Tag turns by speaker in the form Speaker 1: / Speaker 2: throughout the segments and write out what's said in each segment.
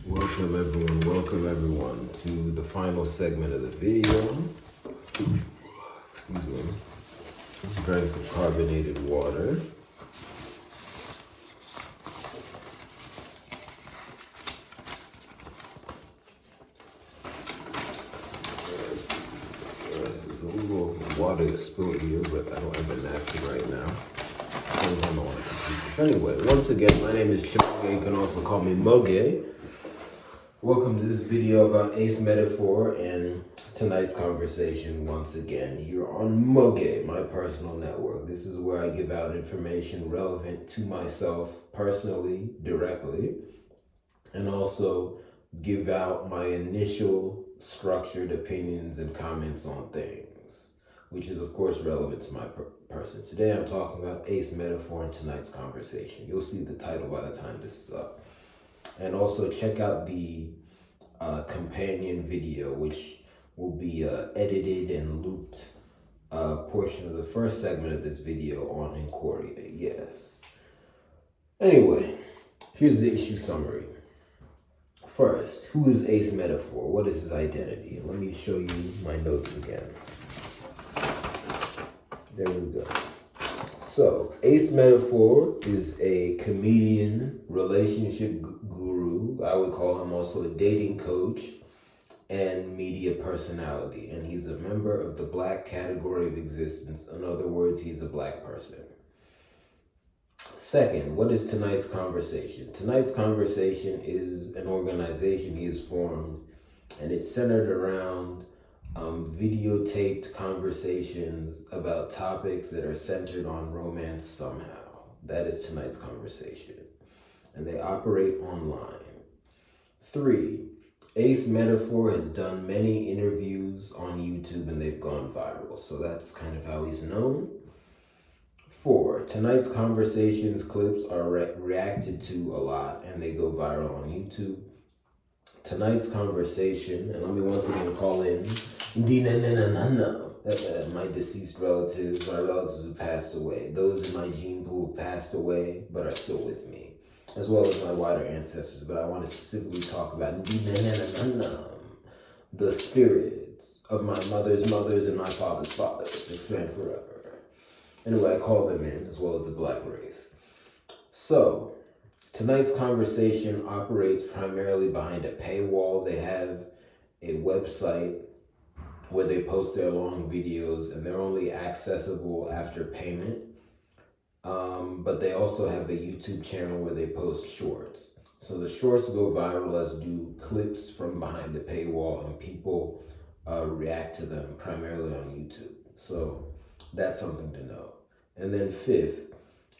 Speaker 1: Welcome everyone to the final segment of the video. Excuse me. Let's drink some carbonated water. There's a little water that's spilled here, but I don't have a napkin right now. I don't know what I can do this. Anyway, once again, my name is CHIMAOGE. You can also call me MAOGE. Welcome to this video about ace metaphor and tonight's conversation once again here on MAOGE, my personal network. This is where I give out information relevant to myself personally, directly, and also give out my initial structured opinions and comments on things, which is of course relevant to my person. Today I'm talking about ace metaphor in tonight's conversation. You'll see the title by the time this is up. And also check out the companion video, which will be edited and looped portion of the first segment of this video on inquiry. Yes. Anyway, here's the issue summary. First, who is ace metaphor? What is his identity? And let me show you my notes again. There we go. So, ace metaphor is a comedian, relationship guru. I would call him also a dating coach and media personality. And he's a member of the Black category of existence. In other words, he's a Black person. Second, what is tonight's conversation? Tonight's conversation is an organization he has formed, and it's centered around videotaped conversations about topics that are centered on romance somehow. That is tonight's conversation. And they operate online. 3, Ace Metaphor has done many interviews on YouTube and they've gone viral. So that's kind of how he's known. 4, tonight's conversations clips are reacted to a lot and they go viral on YouTube. Tonight's conversation, and let me once again call in my deceased relatives, my relatives who passed away, those in my gene pool who passed away but are still with me, as well as my wider ancestors. But I want to specifically talk about the spirits of my mother's mothers and my father's fathers, expand forever. Anyway, I call them in, as well as the Black race. So, tonight's conversation operates primarily behind a paywall. They have a website where they post their long videos and they're only accessible after payment. But they also have a YouTube channel where they post shorts. So the shorts go viral, as do clips from behind the paywall, and people react to them primarily on YouTube. So that's something to know. And then 5th,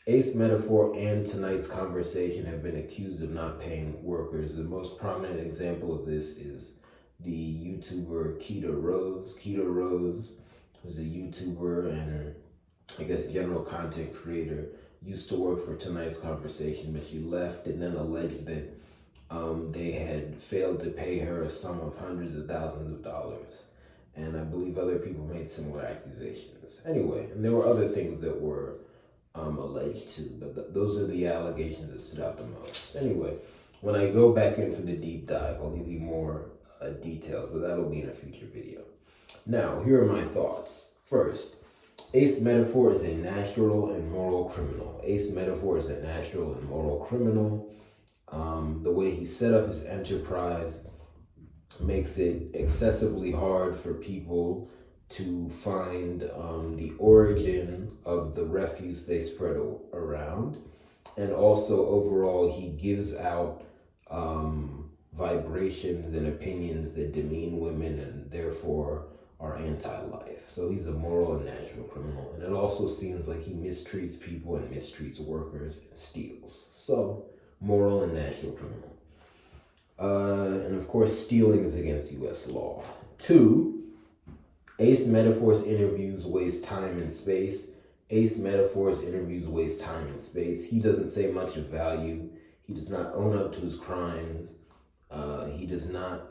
Speaker 1: Ace Metaphor and tonight's conversation have been accused of not paying workers. The most prominent example of this is the YouTuber Keita Rose. Keita Rose was a YouTuber and I guess general content creator, used to work for tonight's conversation, but she left and then alleged that they had failed to pay her a sum of hundreds of thousands of dollars. And I believe other people made similar accusations. Anyway, and there were other things that were alleged too, but those are the allegations that stood out the most. Anyway, when I go back in for the deep dive, I'll give you more details, but that'll be in a future video. Now, here are my thoughts. First, Ace Metaphor is a natural and moral criminal. Ace Metaphor is a natural and moral criminal. The way he set up his enterprise makes it excessively hard for people to find the origin of the refuse they spread around. And also, overall, he gives out vibrations and opinions that demean women and therefore are anti-life. So he's a moral and natural criminal. And it also seems like he mistreats people and mistreats workers and steals. So, moral and natural criminal. And of course, stealing is against U.S. law. 2, Ace Metaphor's interviews waste time and space. Ace Metaphor's interviews waste time and space. He doesn't say much of value. He does not own up to his crimes. He does not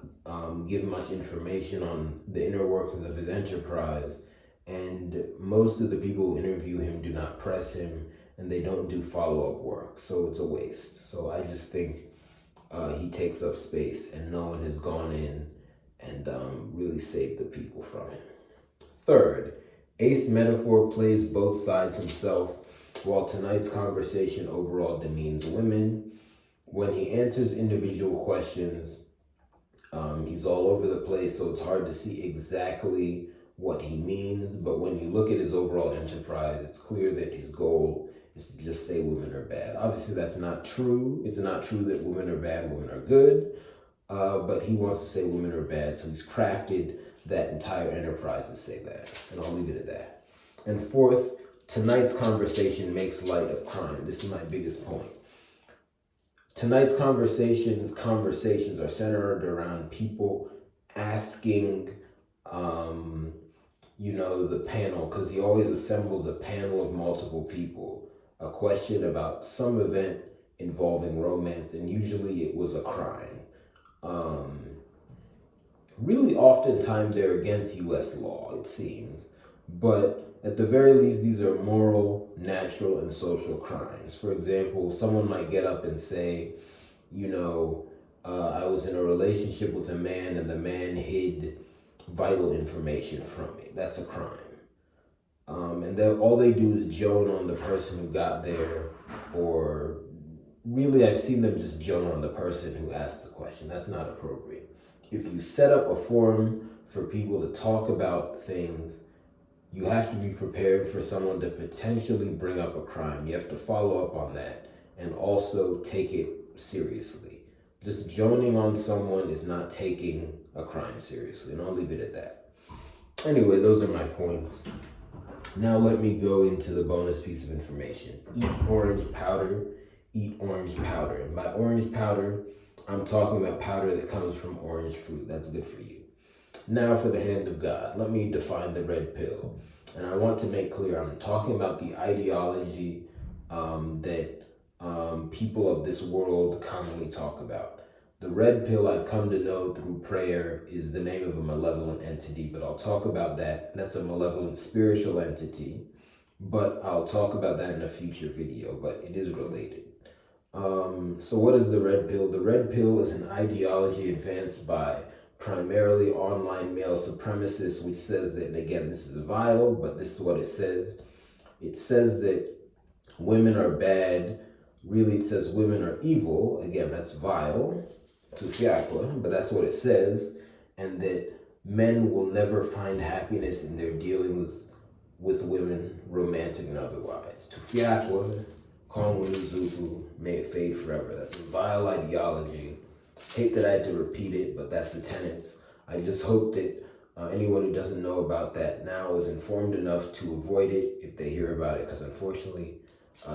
Speaker 1: give much information on the inner workings of his enterprise. And most of the people who interview him do not press him, and they don't do follow-up work. So it's a waste. So I just think he takes up space and no one has gone in and really saved the people from him. Third, Ace Metaphor plays both sides himself, while tonight's conversation overall demeans women. When he answers individual questions, he's all over the place, so it's hard to see exactly what he means. But when you look at his overall enterprise, it's clear that his goal is to just say women are bad. Obviously, that's not true. It's not true that women are bad, women are good. But he wants to say women are bad, so he's crafted that entire enterprise to say that. And I'll leave it at that. And fourth, tonight's conversation makes light of crime. This is my biggest point. Tonight's conversations are centered around people asking, the panel, because he always assembles a panel of multiple people, a question about some event involving romance, and usually it was a crime. Really oftentimes they're against U.S. law, it seems, but at the very least, these are moral, natural, and social crimes. For example, someone might get up and say, I was in a relationship with a man and the man hid vital information from me. That's a crime. And then all they do is joan on the person who got there, or really I've seen them just joan on the person who asked the question. That's not appropriate. If you set up a forum for people to talk about things, you have to be prepared for someone to potentially bring up a crime. You have to follow up on that and also take it seriously. Just joning on someone is not taking a crime seriously, and I'll leave it at that. Anyway, those are my points. Now let me go into the bonus piece of information. Eat orange powder. Eat orange powder. And by orange powder, I'm talking about powder that comes from orange fruit. That's good for you. Now for the hand of God. Let me define the red pill. And I want to make clear, I'm talking about the ideology that people of this world commonly talk about. The red pill, I've come to know through prayer, is the name of a malevolent entity, but I'll talk about that. That's a malevolent spiritual entity, but I'll talk about that in a future video, but it is related. So what is the red pill? The red pill is an ideology advanced by primarily online male supremacists, which says that, and again, this is vile, but this is what it says. It says that women are bad. Really, it says women are evil. Again, that's vile, to fiacla, but that's what it says. And that men will never find happiness in their dealings with women, romantic and otherwise. To fiacla, Kong Zuzu, may it fade forever. That's a vile ideology. Hate that I had to repeat it, but that's the tenets. I just hope that anyone who doesn't know about that now is informed enough to avoid it if they hear about it, because unfortunately,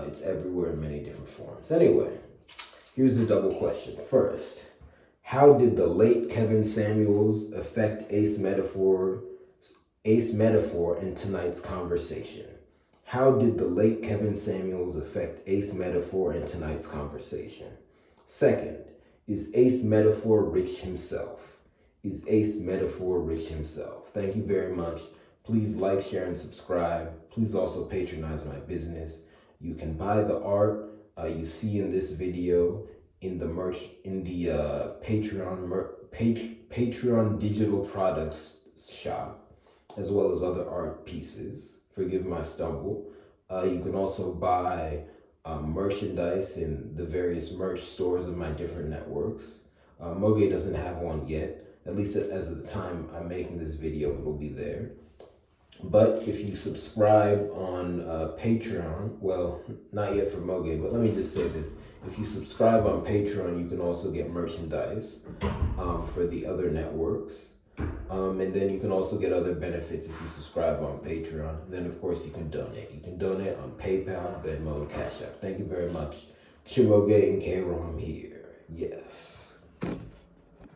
Speaker 1: it's everywhere in many different forms. Anyway, here's the double question. First, how did the late Kevin Samuels affect Ace Metaphor in tonight's conversation? How did the late Kevin Samuels affect Ace Metaphor in tonight's conversation? Second, is Ace Metaphor rich himself? Is Ace Metaphor rich himself? Thank you very much. Please like, share, and subscribe. Please also patronize my business. You can buy the art you see in this video in the merch, in the Patreon digital products shop, as well as other art pieces. Forgive my stumble. You can also buy merchandise in the various merch stores of my different networks. MAOGE doesn't have one yet, at least as of the time I'm making this video, it'll be there. But if you subscribe on Patreon, well, not yet for MAOGE, but let me just say this. If you subscribe on Patreon, you can also get merchandise for the other networks. And then you can also get other benefits if you subscribe on Patreon. And then, of course, you can donate. You can donate on PayPal, Venmo, and Cash App. Thank you very much. CHIMAOGE and K-ROM here. Yes.